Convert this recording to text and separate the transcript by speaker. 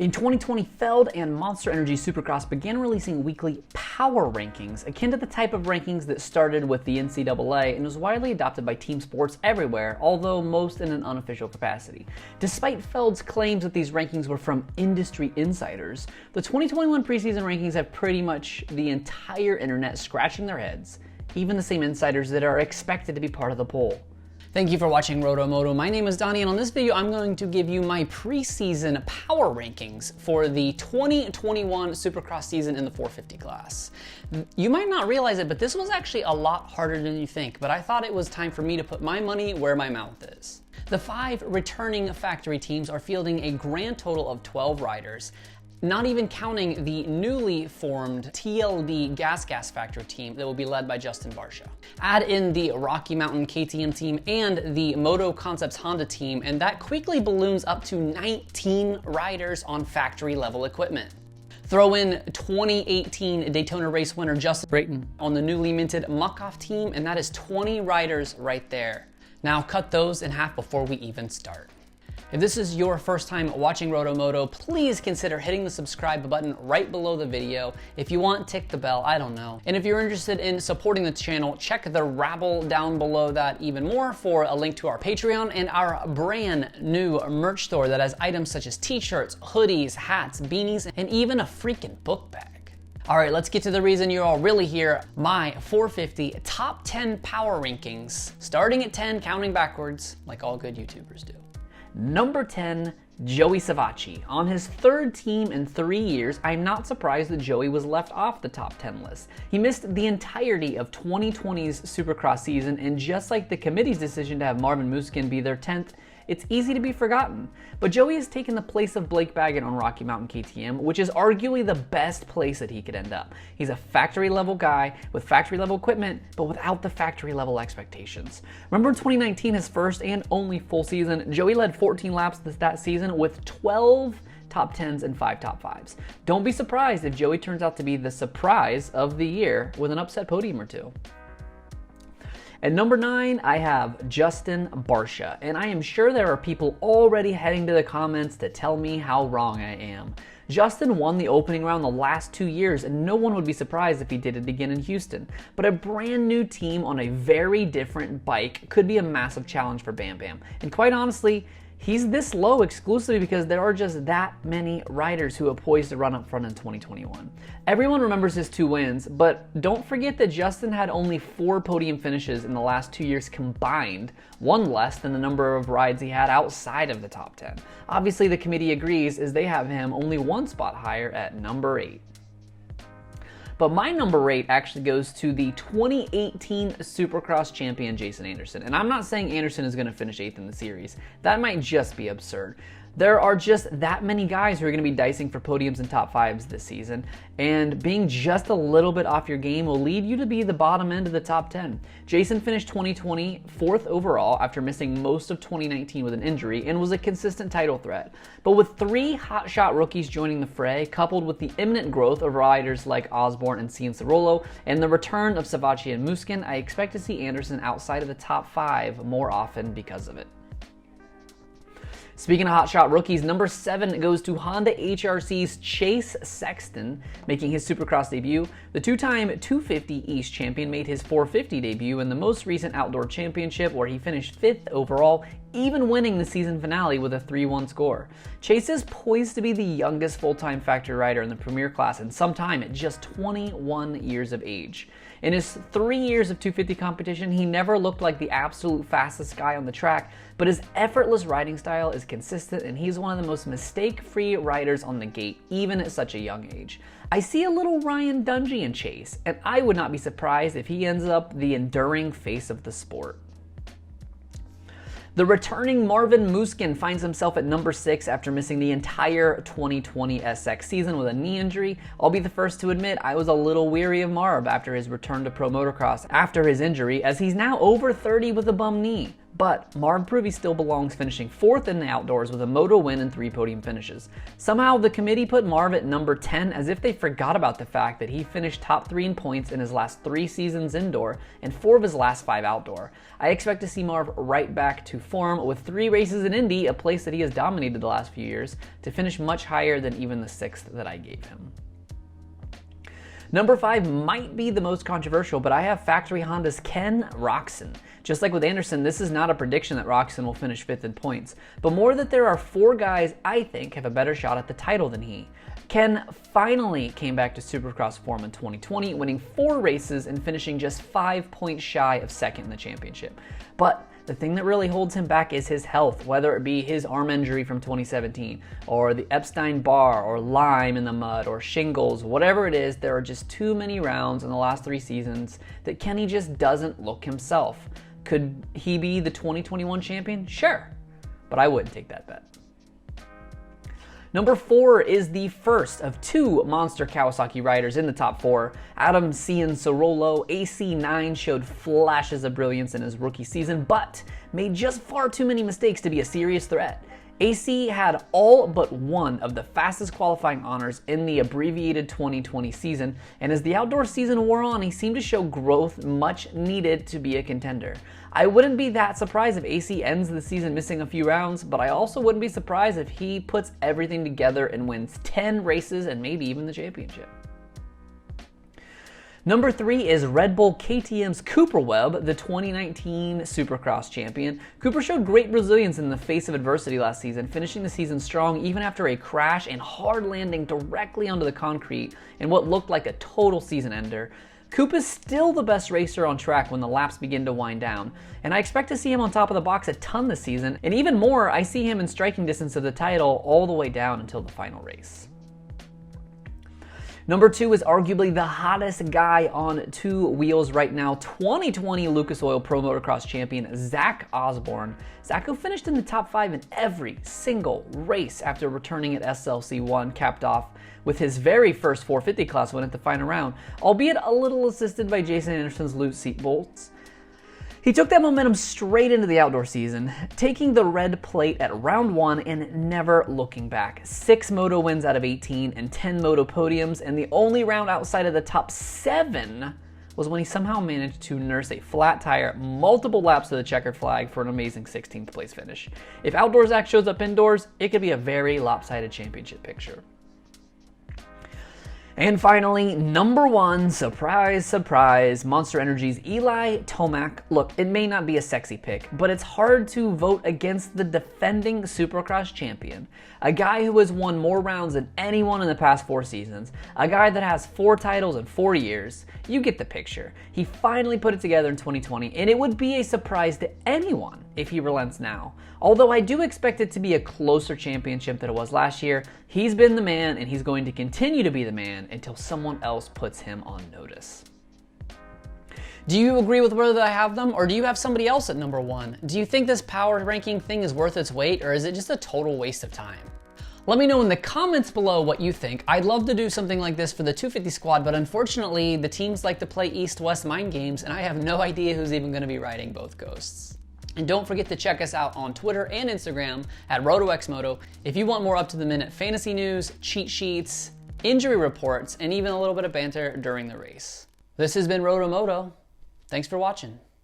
Speaker 1: In 2020, Feld and Monster Energy Supercross began releasing weekly power rankings, akin to the type of rankings that started with the NCAA and was widely adopted by team sports everywhere, although most in an unofficial capacity. Despite Feld's claims that these rankings were from industry insiders, the 2021 preseason rankings have pretty much the entire internet scratching their heads, even the same insiders that are expected to be part of the poll. Thank you for watching Rotomoto. My name is Donnie, and on this video, I'm going to give you my preseason power rankings for the 2021 Supercross season in the 450 class. You might not realize it, but this was actually a lot harder than you think, but I thought it was time for me to put my money where my mouth is. The 5 returning factory teams are fielding a grand total of 12 riders, not even counting the newly formed TLD Gas Factory team that will be led by Justin Barcia. Add in the Rocky Mountain KTM team and the Moto Concepts Honda team, and that quickly balloons up to 19 riders on factory level equipment. Throw in 2018 Daytona race winner Justin Brayton on the newly minted Muck-Off team, and that is 20 riders right there. Now cut those in half before we even start. If this is your first time watching Rotomoto, please consider hitting the subscribe button right below the video. If you want, tick the bell, I don't know. And if you're interested in supporting the channel, check the rabble down below that even more for a link to our Patreon and our brand new merch store that has items such as t-shirts, hoodies, hats, beanies, and even a freaking book bag. All right, let's get to the reason you're all really here. My 450 top 10 power rankings, starting at 10, counting backwards, like all good YouTubers do. Number 10, Joey Savatyuk. On his third team in 3 years, I'm not surprised that Joey was left off the top 10 list. He missed the entirety of 2020's Supercross season, and just like the committee's decision to have Marvin Musquin be their 10th, it's easy to be forgotten. But Joey has taken the place of Blake Baggett on Rocky Mountain KTM, which is arguably the best place that he could end up. He's a factory level guy with factory level equipment, but without the factory level expectations. Remember in 2019, his first and only full season, Joey led 14 laps that season with 12 top 10s and 5 top 5s. Don't be surprised if Joey turns out to be the surprise of the year with an upset podium or two. At number 9, I have Justin Barcia, and I am sure there are people already heading to the comments to tell me how wrong I am. Justin won the opening round the last 2 years, and no one would be surprised if he did it again in Houston. But a brand new team on a very different bike could be a massive challenge for Bam Bam. And quite honestly, he's this low exclusively because there are just that many riders who are poised to run up front in 2021. Everyone remembers his 2 wins, but don't forget that Justin had only 4 podium finishes in the last 2 years combined, 1 less than the number of rides he had outside of the top 10. Obviously the committee agrees, as they have him only 1 spot higher at number 8. But my number 8 actually goes to the 2018 Supercross champion Jason Anderson. And I'm not saying Anderson is going to finish 8th in the series. That might just be absurd. There are just that many guys who are going to be dicing for podiums and top 5s this season, and being just a little bit off your game will lead you to be the bottom end of the top 10. Jason finished 2020 4th overall after missing most of 2019 with an injury and was a consistent title threat. But with 3 hotshot rookies joining the fray, coupled with the imminent growth of riders like Osborne and Cianciarulo, and the return of Savatyuk and Musquin, I expect to see Anderson outside of the top 5 more often because of it. Speaking of hotshot rookies, number 7 goes to Honda HRC's Chase Sexton, making his Supercross debut. The 2-time 250 East champion made his 450 debut in the most recent outdoor championship, where he finished 5th overall, even winning the season finale with a 3-1 score. Chase is poised to be the youngest full-time factory rider in the Premier class in some time at just 21 years of age. In his 3 years of 250 competition, he never looked like the absolute fastest guy on the track, but his effortless riding style is consistent, and he's one of the most mistake-free riders on the gate, even at such a young age. I see a little Ryan Dungey in Chase, and I would not be surprised if he ends up the enduring face of the sport. The returning Marvin Musquin finds himself at number 6 after missing the entire 2020 SX season with a knee injury. I'll be the first to admit I was a little weary of Marv after his return to pro motocross after his injury, as he's now over 30 with a bum knee. But Marv proved he still belongs, finishing 4th in the outdoors with a moto win and 3 podium finishes. Somehow the committee put Marv at number 10 as if they forgot about the fact that he finished top 3 in points in his last 3 seasons indoor and 4 of his last 5 outdoor. I expect to see Marv right back to form with 3 races in Indy, a place that he has dominated the last few years, to finish much higher than even the 6th that I gave him. Number 5 might be the most controversial, but I have factory Honda's Ken Roczen. Just like with Anderson, this is not a prediction that Roczen will finish 5th in points, but more that there are 4 guys I think have a better shot at the title than he. Ken finally came back to Supercross form in 2020, winning 4 races and finishing just 5 points shy of 2nd in the championship. But the thing that really holds him back is his health, whether it be his arm injury from 2017, or the Epstein-Barr, or Lyme in the mud, or shingles, whatever it is, there are just too many rounds in the last 3 seasons that Kenny just doesn't look himself. Could he be the 2021 champion? Sure, but I wouldn't take that bet. Number 4 is the first of 2 monster Kawasaki riders in the top 4. Adam Cianciarulo, AC9, showed flashes of brilliance in his rookie season, but made just far too many mistakes to be a serious threat. AC had all but one of the fastest qualifying honors in the abbreviated 2020 season, and as the outdoor season wore on, he seemed to show growth much needed to be a contender. I wouldn't be that surprised if AC ends the season missing a few rounds, but I also wouldn't be surprised if he puts everything together and wins 10 races and maybe even the championship. Number 3 is Red Bull KTM's Cooper Webb, the 2019 Supercross champion. Cooper showed great resilience in the face of adversity last season, finishing the season strong even after a crash and hard landing directly onto the concrete in what looked like a total season ender. Coop is still the best racer on track when the laps begin to wind down, and I expect to see him on top of the box a ton this season, and even more, I see him in striking distance of the title all the way down until the final race. Number 2 is arguably the hottest guy on 2 wheels right now, 2020 Lucas Oil Pro Motocross champion Zac Osborne. Zac, who finished in the top 5 in every single race after returning at SLC1, capped off with his very first 450 class win at the final round, albeit a little assisted by Jason Anderson's loose seat bolts. He took that momentum straight into the outdoor season, taking the red plate at round 1 and never looking back. 6 moto wins out of 18 and 10 moto podiums, and the only round outside of the top 7 was when he somehow managed to nurse a flat tire multiple laps to the checkered flag for an amazing 16th place finish. If Outdoor Zac shows up indoors, it could be a very lopsided championship picture. And finally, number 1, surprise, surprise, Monster Energy's Eli Tomac. Look, it may not be a sexy pick, but it's hard to vote against the defending Supercross champion, a guy who has won more rounds than anyone in the past 4 seasons, a guy that has 4 titles in 4 years. You get the picture. He finally put it together in 2020, and it would be a surprise to anyone if he relents now. Although I do expect it to be a closer championship than it was last year, he's been the man and he's going to continue to be the man until someone else puts him on notice. Do you agree with where I have them, or do you have somebody else at number 1? Do you think this power ranking thing is worth its weight, or is it just a total waste of time? Let me know in the comments below what you think. I'd love to do something like this for the 250 squad, but unfortunately the teams like to play East-West mind games and I have no idea who's even going to be riding both ghosts. And don't forget to check us out on Twitter and Instagram at RotoXMoto if you want more up-to-the-minute fantasy news, cheat sheets, injury reports, and even a little bit of banter during the race. This has been Rotomoto. Thanks for watching.